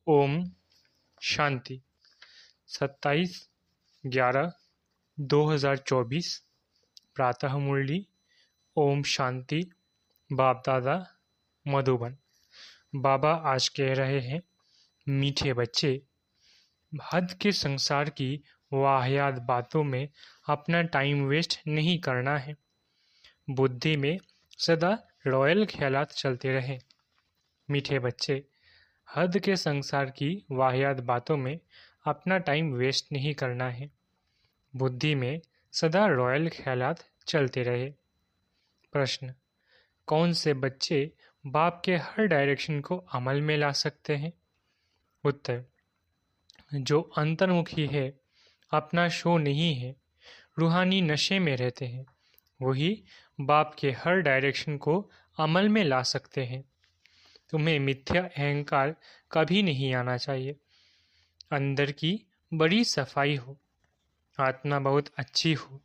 ओम शांति। 27/11/2024 प्रातः मुरली। ओम शांति। बाप दादा मधुबन। बाबा आज कह रहे हैं, मीठे बच्चे, हद के संसार की वाहियात बातों में अपना टाइम वेस्ट नहीं करना है। बुद्धि में सदा रॉयल ख्यालात चलते रहे। मीठे बच्चे, हद के संसार की वाहियात बातों में अपना टाइम वेस्ट नहीं करना है। बुद्धि में सदा रॉयल ख्यालात चलते रहे। प्रश्न: कौन से बच्चे बाप के हर डायरेक्शन को अमल में ला सकते हैं? उत्तर: जो अंतर्मुखी है, अपना शो नहीं है, रूहानी नशे में रहते हैं, वही बाप के हर डायरेक्शन को अमल में ला सकते हैं। तुम्हें मिथ्या अहंकार कभी नहीं आना चाहिए। अंदर की बड़ी सफाई हो, आत्मा बहुत अच्छी हो,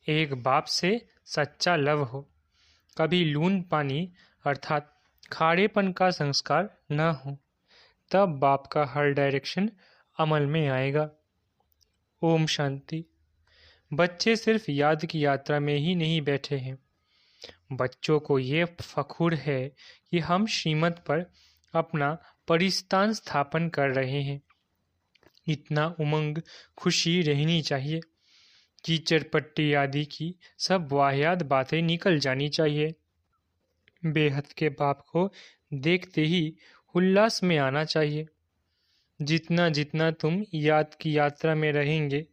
एक बाप से सच्चा लव हो, कभी लून पानी अर्थात खारेपन का संस्कार न हो, तब बाप का हर डायरेक्शन अमल में आएगा। ओम शांति। बच्चे सिर्फ याद की यात्रा में ही नहीं बैठे हैं। बच्चों को ये फखुर है कि हम श्रीमत पर अपना परिस्थान स्थापन कर रहे हैं। इतना उमंग, खुशी रहनी चाहिए। कीचड़ पट्टी आदि की सब वाहियात बातें निकल जानी चाहिए। बेहद के बाप को देखते ही उल्लास में आना चाहिए। जितना जितना तुम याद की यात्रा में रहेंगे,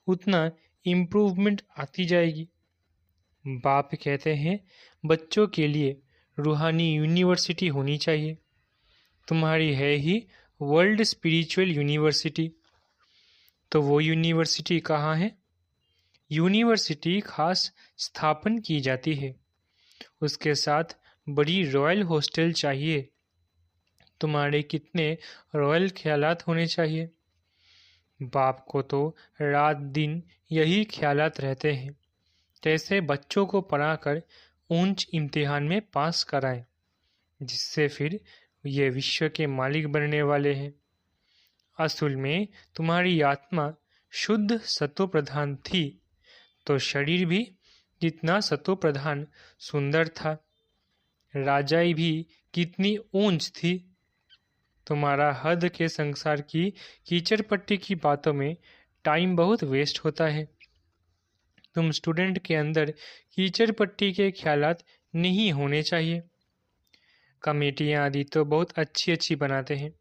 उतना इम्प्रूवमेंट आती जाएगी। बाप कहते हैं, बच्चों के लिए रूहानी यूनिवर्सिटी होनी चाहिए। तुम्हारी है ही वर्ल्ड स्पिरिचुअल यूनिवर्सिटी। तो वो यूनिवर्सिटी कहाँ है? यूनिवर्सिटी खास स्थापन की जाती है। उसके साथ बड़ी रॉयल हॉस्टल चाहिए। तुम्हारे कितने रॉयल ख्यालात होने चाहिए। बाप को तो रात दिन यही ख्यालात रहते हैं, कैसे बच्चों को पढ़ाकर ऊंच इम्तिहान में पास कराएं, जिससे फिर ये विश्व के मालिक बनने वाले हैं। असल में तुम्हारी आत्मा शुद्ध सत्व प्रधान थी, तो शरीर भी कितना सत्व प्रधान सुंदर था। राजाई भी कितनी ऊंच थी। तुम्हारा हद के संसार की कीचड़ पट्टी की बातों में टाइम बहुत वेस्ट होता है। तुम स्टूडेंट के अंदर कीचड़ पट्टी के ख्यालात नहीं होने चाहिए। कमेटियाँ आदि तो बहुत अच्छी अच्छी बनाते हैं,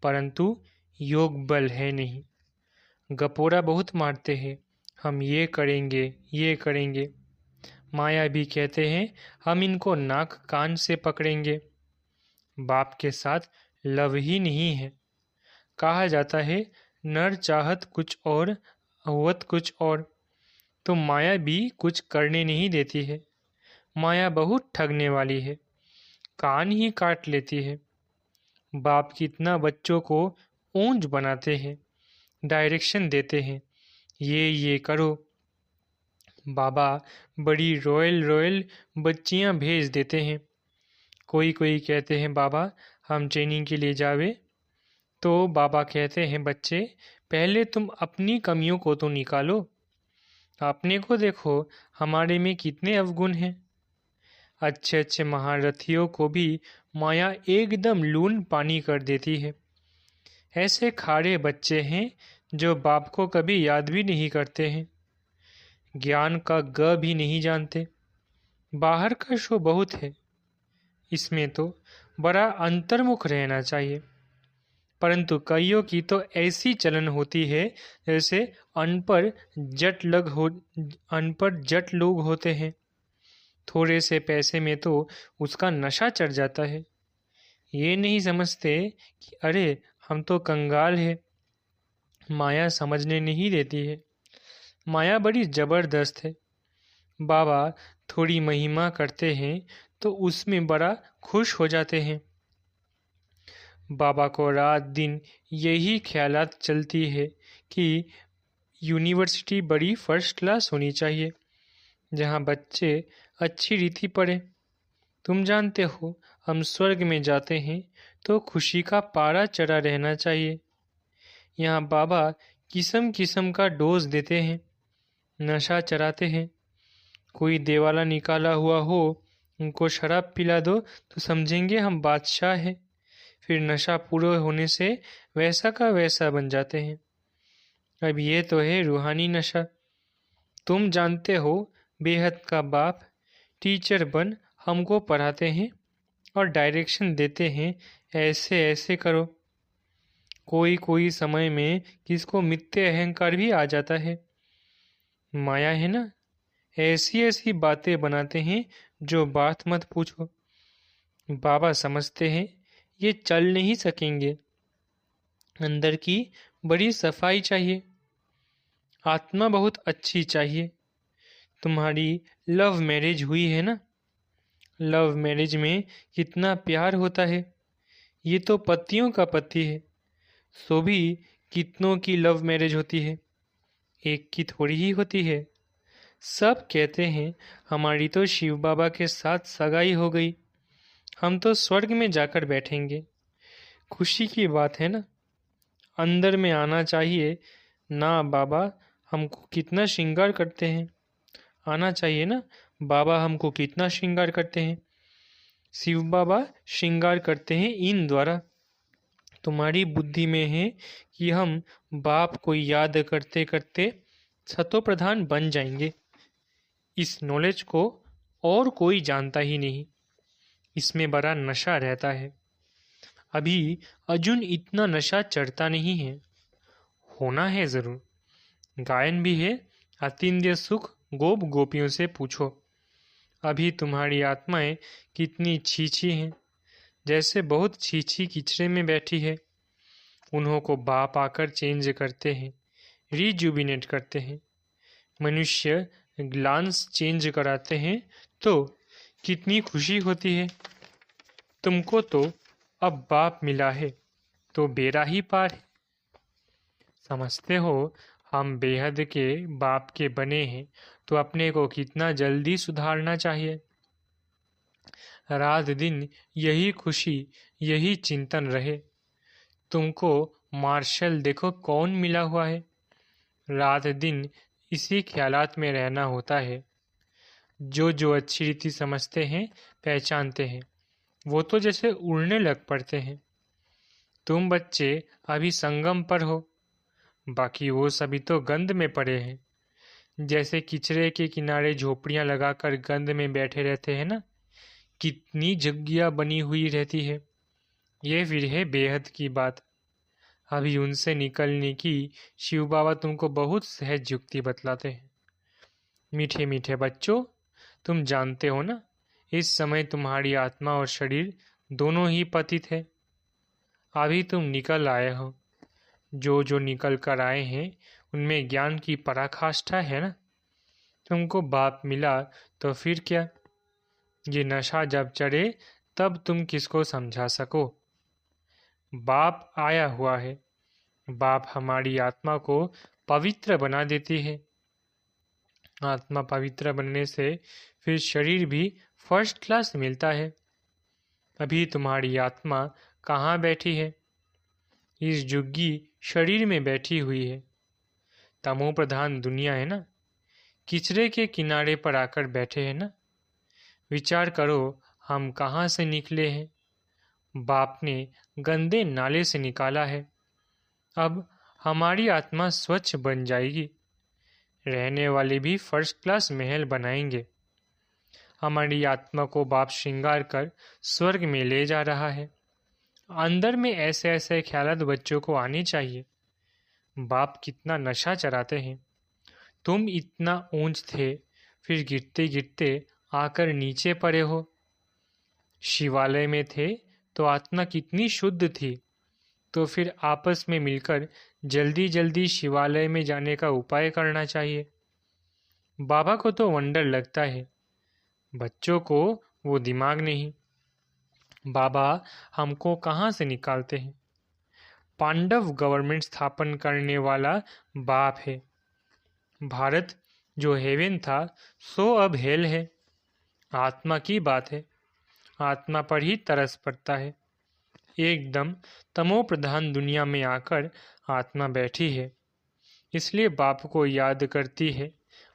परंतु योग बल है नहीं। गपोरा बहुत मारते हैं, हम ये करेंगे ये करेंगे। माया भी कहते हैं, हम इनको नाक कान से पकड़ेंगे। बाप के साथ लव ही नहीं है। कहा जाता है, नर चाहत कुछ और, अवत कुछ और। तो माया भी कुछ करने नहीं देती है। माया बहुत ठगने वाली है, कान ही काट लेती है। बाप कितना बच्चों को ऊंच बनाते हैं, डायरेक्शन देते हैं, ये करो। बाबा बड़ी रॉयल रॉयल बच्चियां भेज देते हैं। कोई कोई कहते हैं, बाबा हम ट्रेनिंग के लिए जावे। तो बाबा कहते हैं, बच्चे पहले तुम अपनी कमियों को तो निकालो। अपने को देखो, हमारे में कितने अवगुण हैं। अच्छे अच्छे महारथियों को भी माया एकदम लून पानी कर देती है। ऐसे खारे बच्चे हैं जो बाप को कभी याद भी नहीं करते हैं, ज्ञान का ग भी नहीं जानते। बाहर का शो बहुत है, इसमें तो बड़ा अंतर्मुख रहना चाहिए। परंतु कईयों की तो ऐसी चलन होती है जैसे अनपढ़ जट लोग होते हैं। थोड़े से पैसे में तो उसका नशा चढ़ जाता है। ये नहीं समझते कि अरे हम तो कंगाल है। माया समझने नहीं देती है। माया बड़ी जबरदस्त है। बाबा थोड़ी महिमा करते हैं तो उसमें बड़ा खुश हो जाते हैं। बाबा को रात दिन यही ख्यालात चलती है कि यूनिवर्सिटी बड़ी फर्स्ट क्लास होनी चाहिए, जहाँ बच्चे अच्छी रीति पढ़े। तुम जानते हो, हम स्वर्ग में जाते हैं तो खुशी का पारा चढ़ा रहना चाहिए। यहाँ बाबा किस्म किस्म का डोज देते हैं, नशा चढ़ाते हैं। कोई देवाला निकाला हुआ हो, उनको शराब पिला दो तो समझेंगे हम बादशाह हैं। फिर नशा पूरा होने से वैसा का वैसा बन जाते हैं। अब ये तो है रूहानी नशा। तुम जानते हो, बेहद का बाप टीचर बन हमको पढ़ाते हैं और डायरेक्शन देते हैं, ऐसे ऐसे करो। कोई कोई समय में किसको मिथ्या अहंकार भी आ जाता है। माया है ना, ऐसी ऐसी बातें बनाते हैं जो बात मत पूछो। बाबा समझते हैं ये चल नहीं सकेंगे। अंदर की बड़ी सफाई चाहिए, आत्मा बहुत अच्छी चाहिए। तुम्हारी लव मैरिज हुई है ना, लव मैरिज में कितना प्यार होता है। ये तो पतियों का पति है, सो भी कितनों की लव मैरिज होती है, एक की थोड़ी ही होती है। सब कहते हैं हमारी तो शिव बाबा के साथ सगाई हो गई, हम तो स्वर्ग में जाकर बैठेंगे। खुशी की बात है ना, अंदर में आना चाहिए ना। बाबा हमको कितना श्रृंगार करते हैं, आना चाहिए ना। बाबा हमको कितना श्रृंगार करते हैं। शिव बाबा श्रृंगार करते हैं इन द्वारा। तुम्हारी बुद्धि में है कि हम बाप को याद करते करते सतो प्रधान बन जाएंगे। इस नॉलेज को और कोई जानता ही नहीं, इसमें बड़ा नशा रहता है। अभी अर्जुन इतना नशा चढ़ता नहीं है, होना है जरूर। गायन भी है, अतीन्द्रिय सुख गोप गोपियों से पूछो। अभी तुम्हारी आत्माएं कितनी छीछी हैं, जैसे बहुत छीछी किचरे में बैठी है। उन्हों को बाप आकर चेंज करते हैं, रिजुबिनेट करते हैं। मनुष्य ग्लांस चेंज कराते हैं तो कितनी खुशी होती है। तुमको तो अब बाप मिला है तो बेड़ा ही पार है। समझते हो, हम बेहद के बाप के बने हैं तो अपने को कितना जल्दी सुधारना चाहिए। रात दिन यही खुशी, यही चिंतन रहे। तुमको मार्शल देखो कौन मिला हुआ है, रात दिन इसी ख्यालात में रहना होता है। जो जो अच्छी रीति समझते हैं, पहचानते हैं, वो तो जैसे उड़ने लग पड़ते हैं। तुम बच्चे अभी संगम पर हो, बाकी वो सभी तो गंध में पड़े हैं। जैसे किचरे के किनारे झोपड़ियां लगाकर गंध में बैठे रहते हैं ना, कितनी जग्गियां बनी हुई रहती है। ये फिर है बेहद की बात। अभी उनसे निकलने की शिव बाबा तुमको बहुत सहज युक्ति बतलाते हैं। मीठे मीठे बच्चों, तुम जानते हो ना, इस समय तुम्हारी आत्मा और शरीर दोनों ही पतित है। अभी तुम निकल आए हो। जो जो निकल कर आए हैं उनमें ज्ञान की पराकाष्ठा है ना। तुमको बाप मिला तो फिर क्या, ये नशा जब चढ़े तब तुम किसको समझा सको। बाप आया हुआ है, बाप हमारी आत्मा को पवित्र बना देती है। आत्मा पवित्र बनने से फिर शरीर भी फर्स्ट क्लास मिलता है। अभी तुम्हारी आत्मा कहाँ बैठी है, इस जुग्गी शरीर में बैठी हुई है। तमो प्रधान दुनिया है ना, किचरे के किनारे पर आकर बैठे हैं ना। विचार करो हम कहाँ से निकले हैं, बाप ने गंदे नाले से निकाला है। अब हमारी आत्मा स्वच्छ बन जाएगी, रहने वाले भी फर्स्ट क्लास महल बनाएंगे। हमारी आत्मा को बाप श्रृंगार कर स्वर्ग में ले जा रहा है। अंदर में ऐसे ऐसे ख्यालात बच्चों को आने चाहिए। बाप कितना नशा चढ़ाते हैं। तुम इतना ऊंच थे, फिर गिरते गिरते आकर नीचे पड़े हो। शिवालय में थे तो आत्मा कितनी शुद्ध थी, तो फिर आपस में मिलकर जल्दी जल्दी शिवालय में जाने का उपाय करना चाहिए। बाबा को तो वंडर लगता है, बच्चों को वो दिमाग नहीं। बाबा हमको कहाँ से निकालते हैं। पांडव गवर्नमेंट स्थापन करने वाला बाप है। भारत जो हेवन था सो अब हेल है। आत्मा की बात है, आत्मा पर ही तरस पड़ता है। एकदम तमो प्रधान दुनिया में आकर आत्मा बैठी है, इसलिए बाप को याद करती है,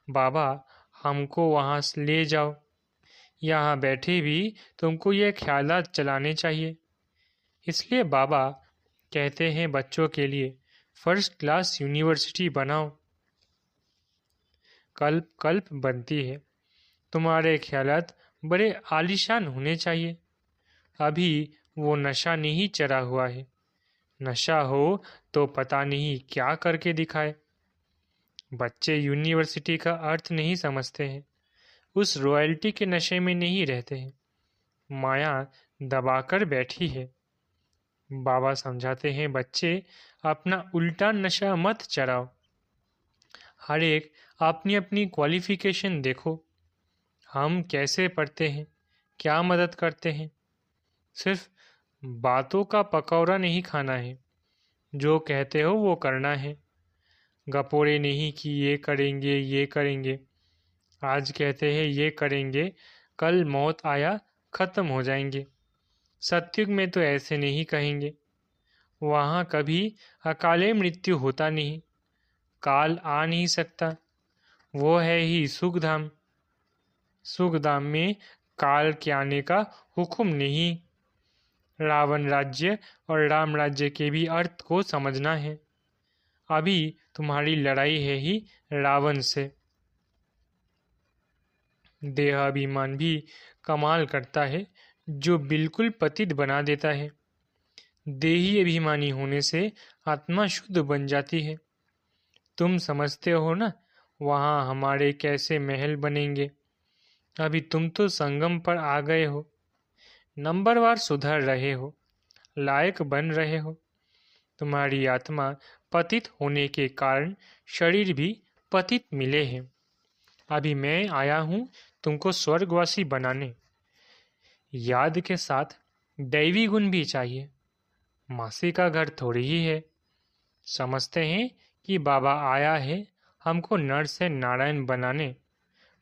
बाबा हमको वहाँ ले जाओ। यहाँ बैठे भी तुमको ये ख्यालात चलाने चाहिए। इसलिए बाबा कहते हैं बच्चों के लिए फर्स्ट क्लास यूनिवर्सिटी बनाओ। कल्प कल्प बनती है। तुम्हारे ख्यालात बड़े आलीशान होने चाहिए। अभी वो नशा नहीं चढ़ा हुआ है। नशा हो तो पता नहीं क्या करके दिखाए। बच्चे यूनिवर्सिटी का अर्थ नहीं समझते हैं, उस रॉयल्टी के नशे में नहीं रहते हैं। माया दबाकर बैठी है। बाबा समझाते हैं बच्चे अपना उल्टा नशा मत चढ़ाओ। हर एक अपनी अपनी क्वालिफिकेशन देखो। हम कैसे पढ़ते हैं, क्या मदद करते हैं। सिर्फ बातों का पकौड़ा नहीं खाना है, जो कहते हो वो करना है। गपोरे नहीं कि ये करेंगे ये करेंगे। आज कहते हैं ये करेंगे, कल मौत आया खत्म हो जाएंगे। सत्युग में तो ऐसे नहीं कहेंगे। वहाँ कभी अकाले मृत्यु होता नहीं, काल आ नहीं सकता। वो है ही सुखधाम। सुखधाम में काल के आने का हुक्म नहीं। रावण राज्य और राम राज्य के भी अर्थ को समझना है। अभी तुम्हारी लड़ाई है ही रावण से। देहाभिमान भी कमाल करता है, जो बिल्कुल पतित बना देता है। देही अभिमानी होने से आत्मा शुद्ध बन जाती है। तुम समझते हो ना, वहाँ हमारे कैसे महल बनेंगे। अभी तुम तो संगम पर आ गए हो, नंबरवार सुधर रहे हो, लायक बन रहे हो। तुम्हारी आत्मा पतित होने के कारण शरीर भी पतित मिले हैं। अभी मैं आया हूँ तुमको स्वर्गवासी बनाने। याद के साथ दैवी गुण भी चाहिए। मासी का घर थोड़ी ही है। समझते हैं कि बाबा आया है हमको नर से नारायण बनाने,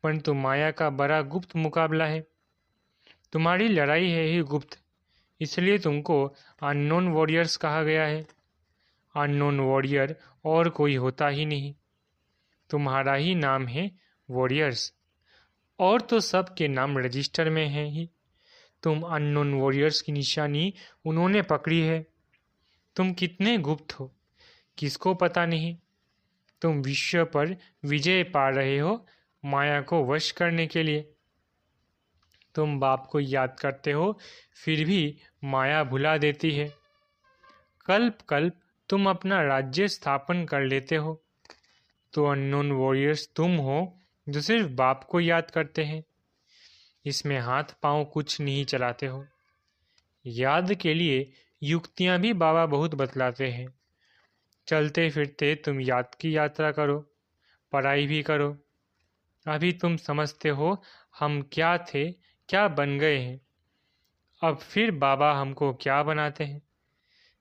परंतु माया का बड़ा गुप्त मुकाबला है। तुम्हारी लड़ाई है ही गुप्त, इसलिए तुमको अननोन वॉरियर्स कहा गया है। अननोन वॉरियर और कोई होता ही नहीं, तुम्हारा ही नाम है वॉरियर्स। और तो सब के नाम रजिस्टर में हैं ही। तुम अननोन वॉरियर्स की निशानी उन्होंने पकड़ी है। तुम कितने गुप्त हो, किसको पता नहीं। तुम विश्व पर विजय पा रहे हो माया को वश करने के लिए। तुम बाप को याद करते हो, फिर भी माया भुला देती है। कल्प कल्प तुम अपना राज्य स्थापन कर लेते हो। तो अननोन वॉरियर्स तुम हो जो सिर्फ बाप को याद करते हैं। इसमें हाथ पांव कुछ नहीं चलाते हो। याद के लिए युक्तियां भी बाबा बहुत बतलाते हैं। चलते फिरते तुम याद की यात्रा करो, पढ़ाई भी करो। अभी तुम समझते हो हम क्या थे, क्या बन गए हैं। अब फिर बाबा हमको क्या बनाते हैं।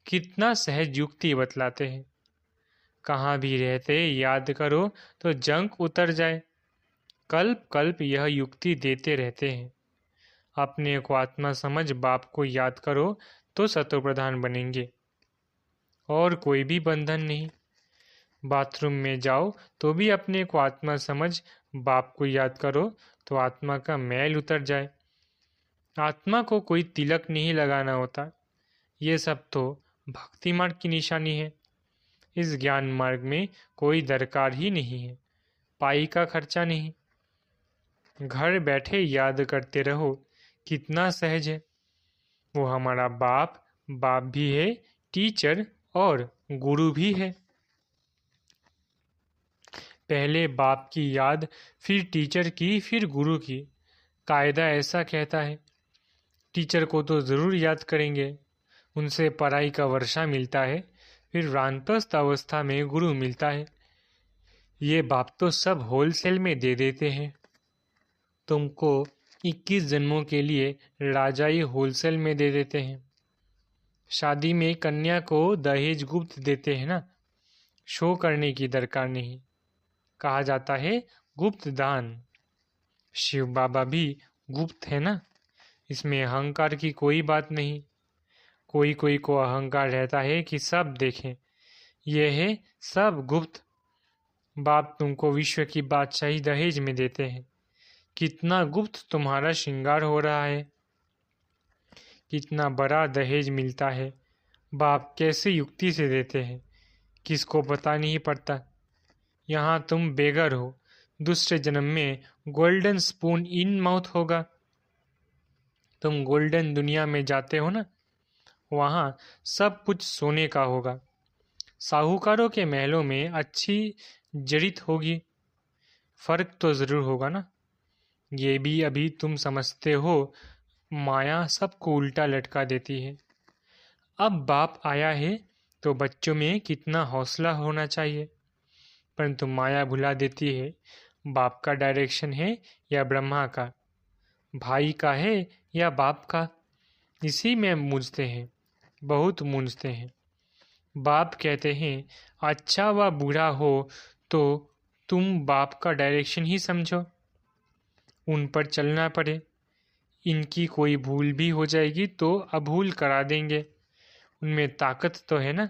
कितना सहज युक्ति बतलाते हैं। कहाँ भी रहते याद करो तो जंक उतर जाए। कल्प कल्प यह युक्ति देते रहते हैं। अपने को आत्मा समझ बाप को याद करो तो सतो प्रधान बनेंगे, और कोई भी बंधन नहीं। बाथरूम में जाओ तो भी अपने को आत्मा समझ बाप को याद करो तो आत्मा का मैल उतर जाए। आत्मा को कोई तिलक नहीं लगाना होता। ये सब तो भक्ति मार्ग की निशानी है। इस ज्ञान मार्ग में कोई दरकार ही नहीं है, पाई का खर्चा नहीं। घर बैठे याद करते रहो, कितना सहज है। वो हमारा बाप बाप भी है, टीचर और गुरु भी है। पहले बाप की याद, फिर टीचर की, फिर गुरु की। कायदा ऐसा कहता है। टीचर को तो ज़रूर याद करेंगे, उनसे पढ़ाई का वर्षा मिलता है, फिर वानप्रस्थ अवस्था में गुरु मिलता है। ये बाप तो सब होलसेल में दे देते हैं। तुमको 21 जन्मों के लिए राजाई होलसेल में दे देते हैं। शादी में कन्या को दहेज गुप्त देते हैं ना, शो करने की दरकार नहीं। कहा जाता है गुप्त दान। शिव बाबा भी गुप्त है ना, इसमें अहंकार की कोई बात नहीं। कोई कोई को अहंकार रहता है कि सब देखें, यह है सब गुप्त। बाप तुमको विश्व की बादशाही दहेज में देते हैं। कितना गुप्त तुम्हारा श्रृंगार हो रहा है, कितना बड़ा दहेज मिलता है। बाप कैसे युक्ति से देते हैं, किसको पता नहीं पड़ता। यहाँ तुम बेगर हो, दूसरे जन्म में गोल्डन स्पून इन माउथ होगा। तुम गोल्डन दुनिया में जाते हो ना, वहाँ सब कुछ सोने का होगा। साहूकारों के महलों में अच्छी जड़ित होगी, फर्क तो जरूर होगा ना। ये भी अभी तुम समझते हो, माया सबको उल्टा लटका देती है। अब बाप आया है तो बच्चों में कितना हौसला होना चाहिए, परंतु माया भुला देती है बाप का डायरेक्शन है या ब्रह्मा का, भाई का है या बाप का। इसी में मूंझते हैं, बहुत मूंझते हैं। बाप कहते हैं अच्छा व बुरा हो तो तुम बाप का डायरेक्शन ही समझो, उन पर चलना पड़े। इनकी कोई भूल भी हो जाएगी तो अभूल करा देंगे, उनमें ताकत तो है ना।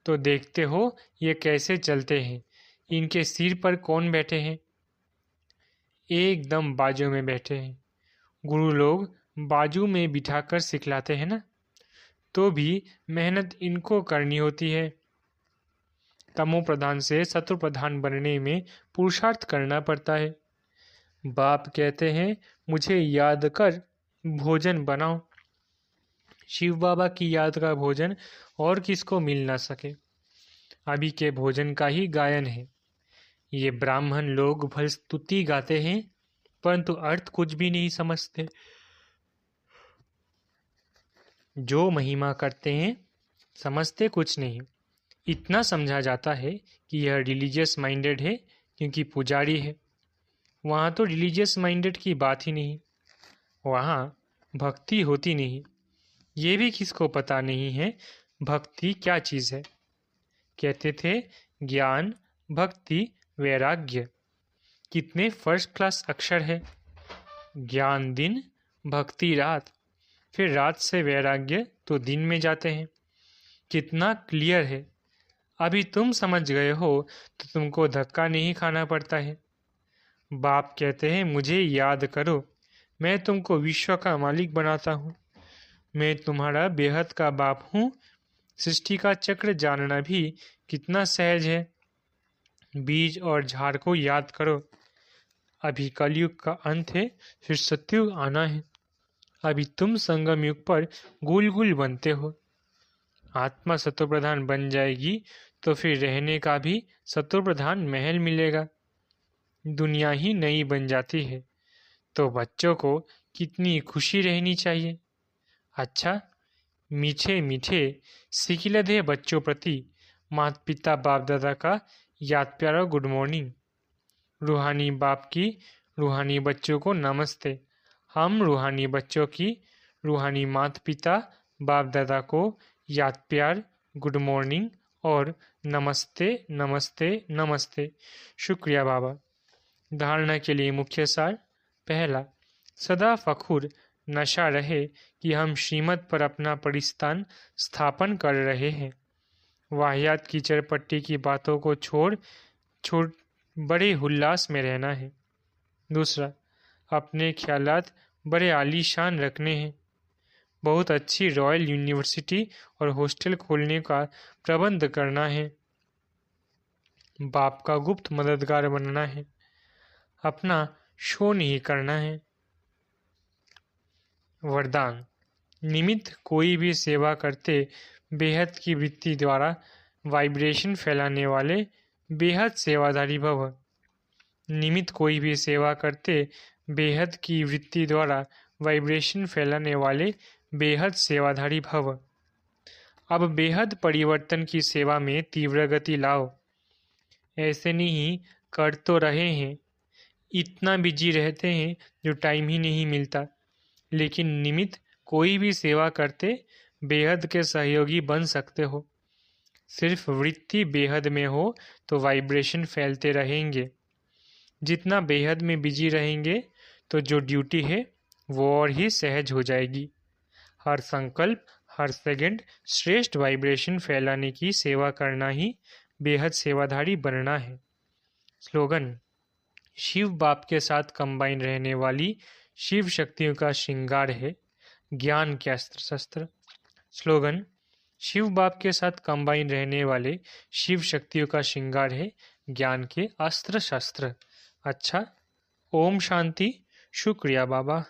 तो देखते हो ये कैसे चलते हैं, इनके सिर पर कौन बैठे हैं, एकदम बाजू में बैठे हैं। गुरु लोग बाजू में बिठाकर सिखलाते हैं ना, तो भी मेहनत इनको करनी होती है। तमो प्रधान से सत्व प्रधान बनने में पुरुषार्थ करना पड़ता है। बाप कहते हैं मुझे याद कर भोजन बनाओ। शिव बाबा की याद का भोजन और किसको मिल ना सके। अभी के भोजन का ही गायन है। ये ब्राह्मण लोग भल स्तुति गाते हैं, परंतु अर्थ कुछ भी नहीं समझते। जो महिमा करते हैं समझते कुछ नहीं। इतना समझा जाता है कि यह रिलीजियस माइंडेड है क्योंकि पुजारी है। वहाँ तो रिलीजियस माइंडेड की बात ही नहीं, वहाँ भक्ति होती नहीं। ये भी किसको पता नहीं है भक्ति क्या चीज़ है। कहते थे ज्ञान, भक्ति, वैराग्य, कितने फर्स्ट क्लास अक्षर है। ज्ञान दिन, भक्ति रात, फिर रात से वैराग्य तो दिन में जाते हैं। कितना क्लियर है। अभी तुम समझ गए हो तो तुमको धक्का नहीं खाना पड़ता है। बाप कहते हैं मुझे याद करो, मैं तुमको विश्व का मालिक बनाता हूँ। मैं तुम्हारा बेहद का बाप हूँ। सृष्टि का चक्र जानना भी कितना सहज है। बीज और झाड़ को याद करो। अभी कलयुग का अंत है, फिर सत्युग आना है। अभी तुम संगम युग पर गुल गुल बनते हो। आत्मा सत्व प्रधान बन जाएगी तो फिर रहने का भी सत्व प्रधान महल मिलेगा। दुनिया ही नई बन जाती है तो बच्चों को कितनी खुशी रहनी चाहिए। अच्छा, मीठे मीठे सिकिलधे बच्चों प्रति माता पिता बाप दादा का याद प्यारा गुड मॉर्निंग। रूहानी बाप की रूहानी बच्चों को नमस्ते। हम रूहानी बच्चों की रूहानी माता पिता बाप दादा को याद प्यार, गुड मॉर्निंग और नमस्ते नमस्ते नमस्ते। शुक्रिया बाबा। धारणा के लिए मुख्य सार। पहला, सदा फखुर नशा रहे कि हम श्रीमत पर अपना परिस्थान स्थापन कर रहे हैं। वाहियात की चरपट्टी की बातों को छोड़ बड़े उल्लास में रहना है। दूसरा, अपने ख्यालात बड़े आलीशान रखने हैं। बहुत अच्छी रॉयल यूनिवर्सिटी और हॉस्टल खोलने का प्रबंध करना है। बाप का गुप्त मददगार बनना है। अपना शो नहीं करना है। वरदान, निमित्त कोई भी सेवा करते बेहद की वृत्ति द्वारा वाइब्रेशन फैलाने वाले बेहद सेवाधारी भव। निमित्त कोई भी सेवा करते बेहद की वृत्ति द्वारा वाइब्रेशन फैलाने वाले बेहद सेवाधारी भव। अब बेहद परिवर्तन की सेवा में तीव्र गति लाओ। ऐसे नहीं कर तो रहे हैं, इतना बिजी रहते हैं जो टाइम ही नहीं मिलता, लेकिन निमित्त कोई भी सेवा करते बेहद के सहयोगी बन सकते हो। सिर्फ वृत्ति बेहद में हो तो वाइब्रेशन फैलते रहेंगे। जितना बेहद में बिजी रहेंगे तो जो ड्यूटी है वो और ही सहज हो जाएगी। हर संकल्प, हर सेकंड श्रेष्ठ वाइब्रेशन फैलाने की सेवा करना ही बेहद सेवाधारी बनना है। स्लोगन: शिव बाप के साथ कंबाइन रहने वाली शिव शक्तियों का श्रृंगार है ज्ञान के अस्त्र शस्त्र। स्लोगन: शिव बाप के साथ कंबाइन रहने वाले शिव शक्तियों का श्रृंगार है ज्ञान के अस्त्र शस्त्र। अच्छा, ओम शांति। शुक्रिया बाबा।